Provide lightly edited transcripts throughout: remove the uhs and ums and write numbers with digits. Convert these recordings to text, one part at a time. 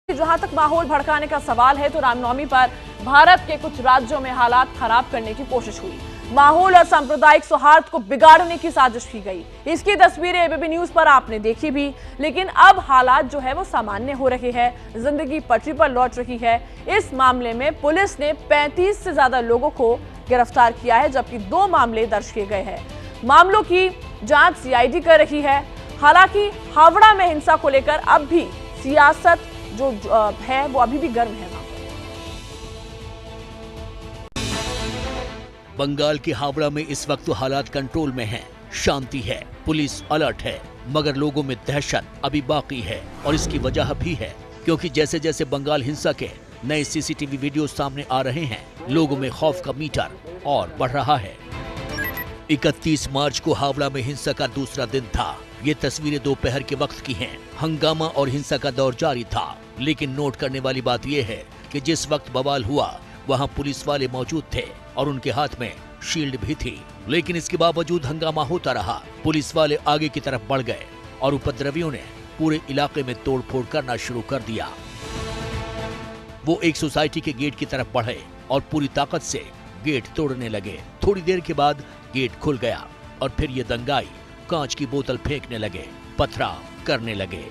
जहां तक माहौल भड़काने का सवाल है तो रामनवमी पर भारत के कुछ राज्यों में हालात खराब करने की कोशिश हुई। माहौल और सांप्रदायिक सौहार्द को बिगाड़ने की साजिश की गई। इसकी तस्वीरें एबीपी न्यूज पर आपने देखी भी, लेकिन अब हालात जो है वो सामान्य हो रहे हैं, जिंदगी पटरी पर लौट रही है। इस मामले में पुलिस ने 35 से ज्यादा लोगों को गिरफ्तार किया है, जबकि 2 मामले दर्ज किए गए हैं। मामलों की जांच सीआईडी कर रही है। हालांकि हावड़ा में हिंसा को लेकर अब भी सियासत जो है वो अभी भी गर्म है। बंगाल के हावड़ा में इस वक्त तो हालात कंट्रोल में हैं, शांति है, पुलिस अलर्ट है, मगर लोगों में दहशत अभी बाकी है। और इसकी वजह भी है क्योंकि जैसे जैसे बंगाल हिंसा के नए सीसीटीवी वीडियो सामने आ रहे हैं, लोगों में खौफ का मीटर और बढ़ रहा है। 31 मार्च को हावड़ा में हिंसा का दूसरा दिन था। ये तस्वीरें दोपहर के वक्त की हैं। हंगामा और हिंसा का दौर जारी था, लेकिन नोट करने वाली बात यह है कि जिस वक्त बवाल हुआ वहां पुलिस वाले मौजूद थे और उनके हाथ में शील्ड भी थी, लेकिन इसके बावजूद हंगामा होता रहा। पुलिस वाले आगे की तरफ बढ़ गए और उपद्रवियों ने पूरे इलाके में तोड़फोड़ करना शुरू कर दिया। वो एक सोसाइटी के गेट की तरफ बढ़े और पूरी ताकत से गेट तोड़ने लगे। थोड़ी देर के बाद गेट खुल गया और फिर ये दंगाई कांच की बोतल फेंकने लगे, पथराव करने लगे।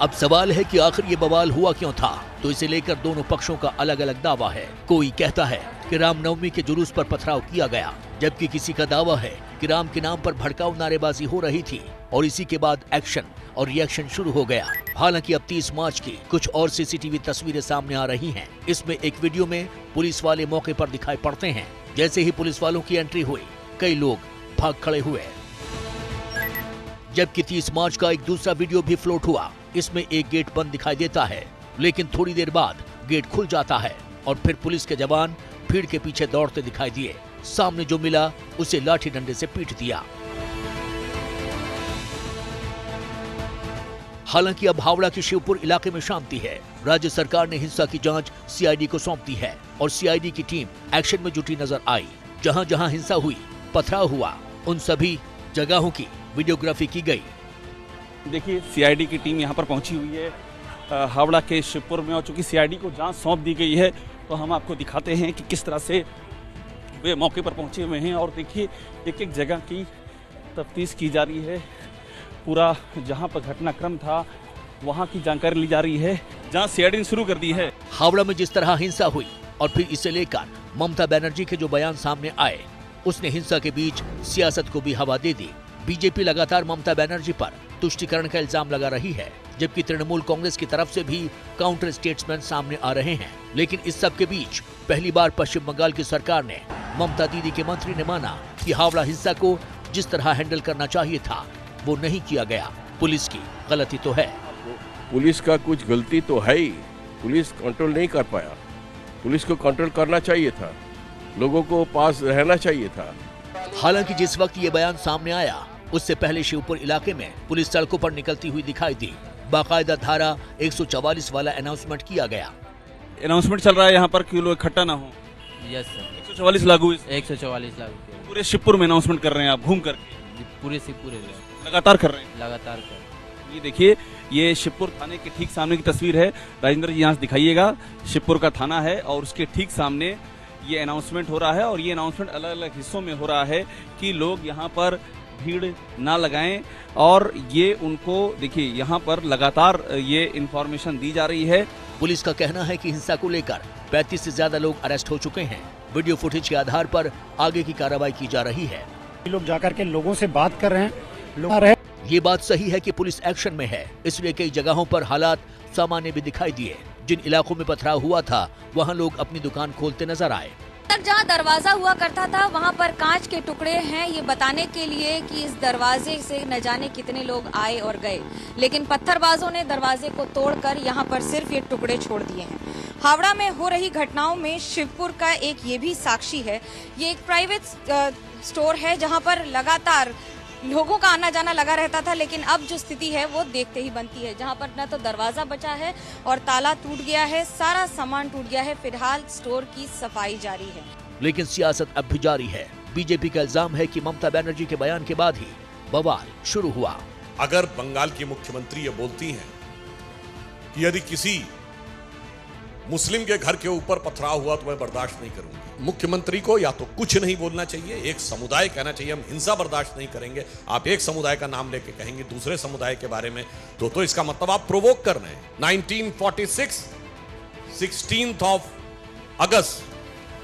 अब सवाल है कि आखिर ये बवाल हुआ क्यों था, तो इसे लेकर दोनों पक्षों का अलग अलग दावा है। कोई कहता है कि रामनवमी के जुलूस पर पथराव किया गया, जबकि किसी का दावा है कि राम के नाम पर भड़काऊ नारेबाजी हो रही थी और इसी के बाद एक्शन और रिएक्शन शुरू हो गया। हालांकि अब 30 मार्च की कुछ और सीसीटीवी तस्वीरें सामने आ रही हैं। इसमें एक वीडियो में पुलिस वाले मौके पर दिखाई पड़ते हैं। जैसे ही पुलिस वालों की एंट्री हुई, कई लोग भाग खड़े हुए, जबकि 30 मार्च का एक दूसरा वीडियो भी फ्लोट हुआ। इसमें एक गेट बंद दिखाई देता है, लेकिन थोड़ी देर बाद गेट खुल जाता है और फिर पुलिस के जवान भीड़ के पीछे दौड़ते दिखाई दिए। सामने जो मिला उसे लाठी डंडे से पीट दिया। हालांकि अब हावड़ा के शिवपुर इलाके में शांति है। राज्य सरकार ने हिंसा की जांच सीआईडी को सौंप दी है और सीआईडी की टीम एक्शन में जुटी नजर आई। जहां जहां हिंसा हुई, पथराव हुआ, उन सभी जगहों की वीडियोग्राफी की गई। देखिए, सीआईडी की टीम यहां पर पहुंची हुई है हावड़ा के शिवपुर में, और चूंकि सीआईडी को जांच सौंप दी गई है तो हम आपको दिखाते हैं कि किस तरह से वे मौके पर पहुंचे हुए हैं। और देखिए, एक एक जगह की तफ्तीश की जा रही है। पूरा जहां पर घटनाक्रम था वहां की जानकारी ली जा रही है। जांच सीआईडी ने शुरू कर दी है। हावड़ा में जिस तरह हिंसा हुई और फिर इसे लेकर ममता बनर्जी के जो बयान सामने आए, उसने हिंसा के बीच सियासत को भी हवा दे दी। बीजेपी लगातार ममता बनर्जी पर तुष्टीकरण का इल्जाम लगा रही है, जबकि तृणमूल कांग्रेस की तरफ से भी काउंटर स्टेटमेंट सामने आ रहे हैं। लेकिन इस सब के बीच पहली बार पश्चिम बंगाल की सरकार ने, ममता दीदी के मंत्री ने माना कि हावड़ा हिंसा को जिस तरह हैंडल करना चाहिए था वो नहीं किया गया। पुलिस की गलती तो है। पुलिस का कुछ गलती तो है ही, पुलिस कंट्रोल नहीं कर पाया। पुलिस को कंट्रोल करना चाहिए था, लोगों को पास रहना चाहिए था। हालांकि जिस वक्त ये बयान सामने आया, उससे पहले शिवपुर इलाके में पुलिस सड़कों पर निकलती हुई दिखाई दी। बाकायदा धारा 144 वाला अनाउंसमेंट किया गया। अनाउंसमेंट चल रहा है यहाँ पर कि लोग इकट्ठा ना हो। यस सर, 144 लागू, 144 लागू पूरे शिवपुर में अनाउंसमेंट कर रहे हैं आप घूम कर, पूरे से पूरे लगातार कर रहे हैं। लगातार कर। ये देखिए, ये शिवपुर थाने के ठीक सामने की तस्वीर है। राजेंद्र जी यहाँ से दिखाइएगा, शिवपुर का थाना है और उसके ठीक सामने ये अनाउंसमेंट हो रहा है। और ये अनाउंसमेंट अलग अलग हिस्सों में हो रहा है कि लोग यहाँ पर भीड़ ना लगाएं। और ये उनको देखिए, यहाँ पर लगातार ये इंफॉर्मेशन दी जा रही है। पुलिस का कहना है कि हिंसा को लेकर 35 से ज्यादा लोग अरेस्ट हो चुके हैं। वीडियो फुटेज के आधार पर आगे की कार्रवाई की जा रही है। लोग जाकर के लोगों से बात कर रहे हैं, लोग आ रहे हैं। ये बात सही है कि पुलिस एक्शन में है, इसलिए कई जगहों पर हालात सामान्य भी दिखाई दिए। जिन इलाकों में पथराव हुआ था वहाँ लोग अपनी दुकान खोलते नजर आए। जहाँ दरवाजा हुआ करता था वहाँ पर कांच के टुकड़े हैं, ये बताने के लिए कि इस दरवाजे से न जाने कितने लोग आए और गए, लेकिन पत्थरबाजों ने दरवाजे को तोड़कर यहाँ पर सिर्फ ये टुकड़े छोड़ दिए हैं। हावड़ा में हो रही घटनाओं में शिवपुर का एक ये भी साक्षी है। ये एक प्राइवेट स्टोर है जहाँ पर लगातार लोगों का आना जाना लगा रहता था, लेकिन अब जो स्थिति है वो देखते ही बनती है। जहां पर न तो दरवाजा बचा है और ताला टूट गया है, सारा सामान टूट गया है। फिलहाल स्टोर की सफाई जारी है, लेकिन सियासत अब भी जारी है। बीजेपी का इल्जाम है कि ममता बनर्जी के बयान के बाद ही बवाल शुरू हुआ। अगर बंगाल की मुख्यमंत्री ये बोलती हैं कि यदि किसी मुस्लिम के घर के ऊपर पथराव हुआ तो मैं बर्दाश्त नहीं करूंगी, मुख्यमंत्री को या तो कुछ नहीं बोलना चाहिए, एक समुदाय कहना चाहिए हम हिंसा बर्दाश्त नहीं करेंगे। आप एक समुदाय का नाम लेके कहेंगे दूसरे समुदाय के बारे में तो इसका मतलब आप प्रोवोक कर रहे हैं। 1946 16th of August,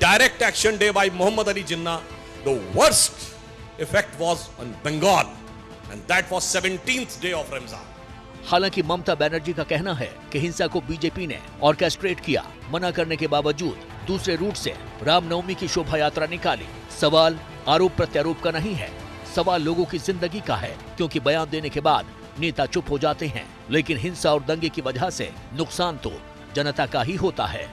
direct action day by Muhammad Ali Jinnah, the worst effect was on Bengal and that was 17th day of Ramzan. हालांकि ममता बनर्जी का कहना है कि हिंसा को बीजेपी ने ऑर्केस्ट्रेट किया। मना करने के बावजूद दूसरे रूट से रामनवमी की शोभा यात्रा निकाली। सवाल आरोप प्रत्यारोप का नहीं है, सवाल लोगों की जिंदगी का है, क्योंकि बयान देने के बाद नेता चुप हो जाते हैं, लेकिन हिंसा और दंगे की वजह से नुकसान तो जनता का ही होता है।